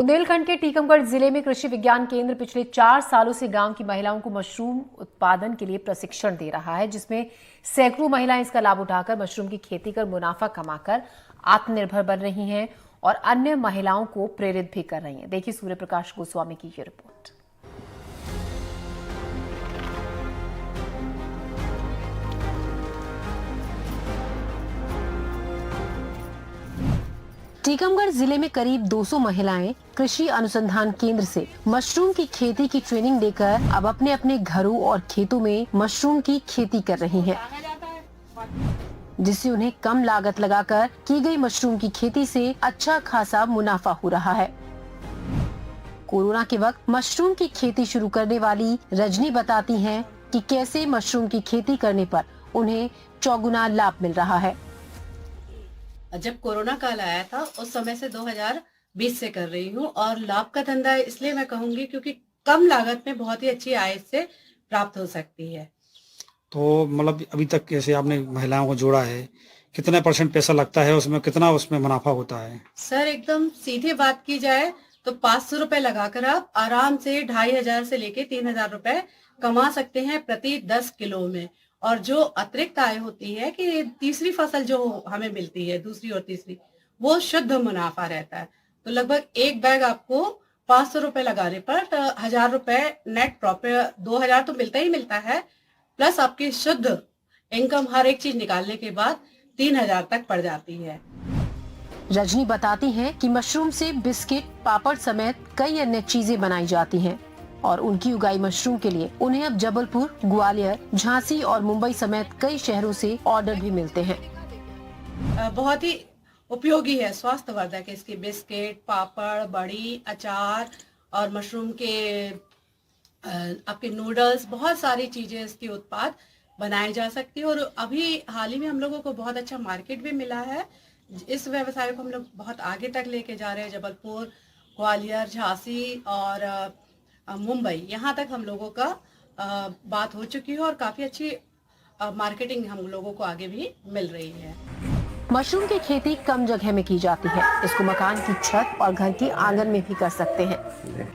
बुंदेलखंड के टीकमगढ़ जिले में कृषि विज्ञान केंद्र पिछले 4 सालों से गांव की महिलाओं को मशरूम उत्पादन के लिए प्रशिक्षण दे रहा है, जिसमें सैकड़ों महिलाएं इसका लाभ उठाकर मशरूम की खेती कर मुनाफा कमाकर आत्मनिर्भर बन रही हैं और अन्य महिलाओं को प्रेरित भी कर रही हैं। देखिए सूर्य प्रकाश गोस्वामी की ये रिपोर्ट। टीकमगढ़ जिले में करीब 200 महिलाएं कृषि अनुसंधान केंद्र से मशरूम की खेती की ट्रेनिंग लेकर अब अपने अपने घरों और खेतों में मशरूम की खेती कर रही हैं, जिससे उन्हें कम लागत लगाकर की गई मशरूम की खेती से अच्छा खासा मुनाफा हो रहा है। कोरोना के वक्त मशरूम की खेती शुरू करने वाली रजनी बताती हैं कि कैसे मशरूम की खेती करने पर उन्हें चौगुना लाभ मिल रहा है। जब कोरोना काल आया था उस समय से 2020 से कर रही हूँ और लाभ का धंधा इसलिए मैं कहूंगी क्योंकि कम लागत में बहुत ही अच्छी आय से प्राप्त हो सकती है। तो मतलब अभी तक कैसे आपने महिलाओं को जोड़ा है, कितना % पैसा लगता है उसमें, कितना उसमें मुनाफा होता है? सर एकदम सीधी बात की जाए तो 500 रुपए लगाकर आप आराम से 2500 से लेके 3000 रुपए कमा सकते हैं प्रति 10 किलो में। और जो अतिरिक्त आय होती है कि तीसरी फसल जो हमें मिलती है, दूसरी और तीसरी, वो शुद्ध मुनाफा रहता है। तो लगभग एक बैग आपको 500 रुपए लगाने पर 1000 रुपए नेट प्रॉफिट, 2000 तो मिलता ही मिलता है, प्लस आपकी शुद्ध इनकम हर एक चीज निकालने के बाद 3000 तक पड़ जाती है। रजनी बताती हैं कि मशरूम से बिस्किट, पापड़ समेत कई अन्य चीजें बनाई जाती हैं और उनकी उगाई मशरूम के लिए उन्हें अब जबलपुर, ग्वालियर, झांसी और मुंबई समेत कई शहरों से ऑर्डर भी मिलते हैं। बहुत ही उपयोगी है, स्वास्थ्यवर्धक है। इसकी बिस्किट, पापड़, बड़ी, अचार और मशरूम के आपके नूडल्स, बहुत सारी चीजें इसके उत्पाद बनाए जा सकती है। और अभी हाल ही में हम लोगों को बहुत अच्छा मार्केट भी मिला है। इस व्यवसाय को हम लोग बहुत आगे तक लेके जा रहे हैं। जबलपुर, ग्वालियर, झांसी और मुंबई, यहाँ तक हम लोगों का बात हो चुकी है और काफी अच्छी मार्केटिंग हम लोगों को आगे भी मिल रही है। मशरूम की खेती कम जगह में की जाती है। इसको मकान की छत और घर के आंगन में भी कर सकते हैं।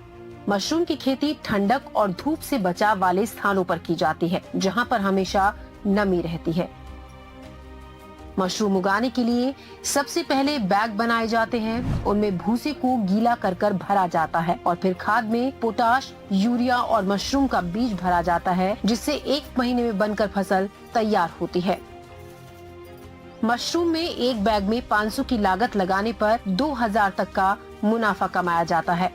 मशरूम की खेती ठंडक और धूप से बचाव वाले स्थानों पर की जाती है, जहाँ पर हमेशा नमी रहती है। मशरूम उगाने के लिए सबसे पहले बैग बनाए जाते हैं। उनमें भूसे को गीला कर भरा जाता है और फिर खाद में पोटाश, यूरिया और मशरूम का बीज भरा जाता है, जिससे 1 महीने में बनकर फसल तैयार होती है। मशरूम में एक बैग में 500 की लागत लगाने पर 2000 तक का मुनाफा कमाया जाता है।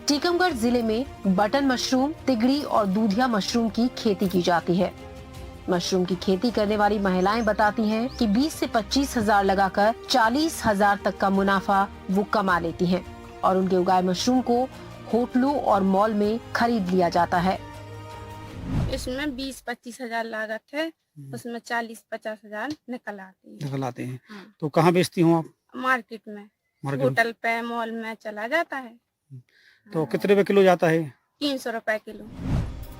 टीकमगढ़ जिले में बटन मशरूम, तिगड़ी और दूधिया मशरूम की खेती की जाती है। मशरूम की खेती करने वाली महिलाएं बताती हैं कि 20 से 25 हजार लगाकर 40,000 तक का मुनाफा वो कमा लेती हैं और उनके उगाए मशरूम को होटलों और मॉल में खरीद लिया जाता है। इसमें 20-25 हजार लागत है, उसमें 40-50 हजार निकल आते हैं। हाँ। तो कहाँ बेचती हूँ आप? मार्केट में, होटल पे, मॉल में चला जाता है। तो कितने रुपए किलो जाता है? 300 रुपए किलो।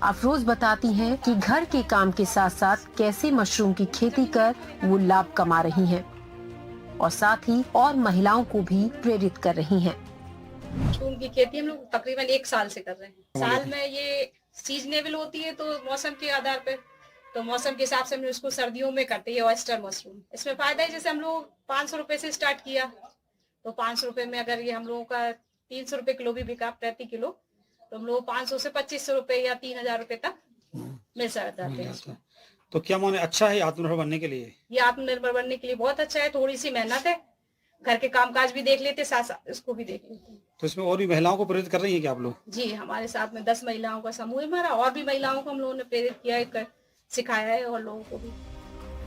अफरोज बताती हैं कि घर के काम के साथ साथ कैसे मशरूम की खेती कर वो लाभ कमा रही हैं और साथ ही और महिलाओं को भी प्रेरित कर रही हैं। मशरूम की खेती हम लोग तकरीबन 1 साल से कर रहे हैं। साल में ये सीजनेबल होती है, तो मौसम के आधार पर, तो मौसम के हिसाब से हम इसको सर्दियों में करते हैं। ऑयस्टर मशरूम, इसमें फायदा है, जैसे हम लोग 500 रुपए से स्टार्ट किया, तो 500 रुपए में अगर ये हम लोगों का 300 रुपए किलो भी बिका प्रति किलो, तो हम लोग 500 से 2500 रुपए या 3000 रुपए तक मिल जाते हैं। तो क्या माने अच्छा है आत्मनिर्भर बनने के लिए? ये आत्मनिर्भर बनने के लिए बहुत अच्छा है। थोड़ी सी मेहनत है, घर के कामकाज भी देख लेते, साथ साथ इसको भी देख लेते हैं। तो इसमें और भी महिलाओं को प्रेरित कर रही है क्या आप लोग? जी, हमारे साथ में 10 महिलाओं का समूह है हमारा, और भी महिलाओं को हम लोगों ने प्रेरित किया है, सिखाया है और लोगों को भी।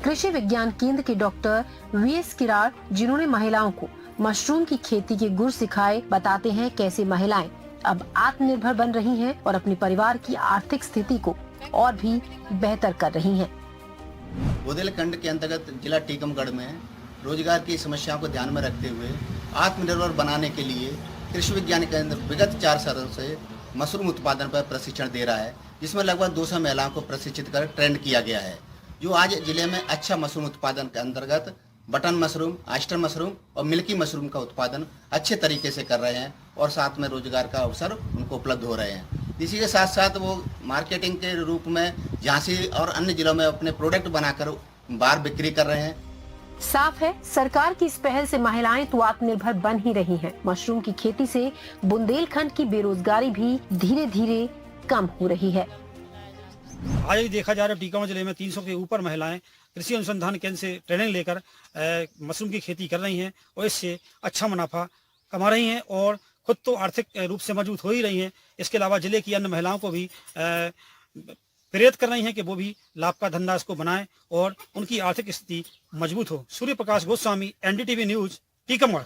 कृषि विज्ञान केंद्र के डॉक्टर VS किरार, जिन्होंने महिलाओं को मशरूम की खेती के गुर सिखाए, बताते हैं कैसे महिलाएं अब आत्मनिर्भर बन रही हैं और अपने परिवार की आर्थिक स्थिति को और भी बेहतर कर रही हैं। बुंदेलखंड के अंतर्गत जिला टीकमगढ़ में रोजगार की समस्याओं को ध्यान में रखते हुए आत्मनिर्भर बनाने के लिए कृषि विज्ञान केंद्र विगत 4 सालों से मशरूम उत्पादन पर प्रशिक्षण दे रहा है, जिसमें लगभग 200 महिलाओं को प्रशिक्षित कर ट्रेंड किया गया है, जो आज जिले में अच्छा मशरूम उत्पादन के अंतर्गत बटन मशरूम, ऑयस्टर मशरूम और मिल्की मशरूम का उत्पादन अच्छे तरीके से कर रहे हैं और साथ में रोजगार का अवसर उनको उपलब्ध हो रहे हैं। इसी के साथ साथ वो मार्केटिंग के रूप में झांसी और अन्य जिलों में अपने प्रोडक्ट बनाकर बाहर बिक्री कर रहे हैं। साफ है, सरकार की इस पहल से महिलाएं तो आत्मनिर्भर बन ही रही हैं। मशरूम की खेती से बुंदेलखंड की बेरोजगारी भी धीरे धीरे कम हो रही है। आज भी देखा जा रहा है टीकमगढ़ जिले में 300 के ऊपर महिलाएं कृषि अनुसंधान केंद्र से ट्रेनिंग लेकर मशरूम की खेती कर रही हैं और इससे अच्छा मुनाफा कमा रही हैं और खुद तो आर्थिक रूप से मजबूत हो ही रही हैं। इसके अलावा जिले की अन्य महिलाओं को भी प्रेरित कर रही हैं कि वो भी लाभ का धंधा इसको बनाएं और उनकी आर्थिक स्थिति मजबूत हो। Surya Prakash Goswami, NDTV news, Tikamgarh.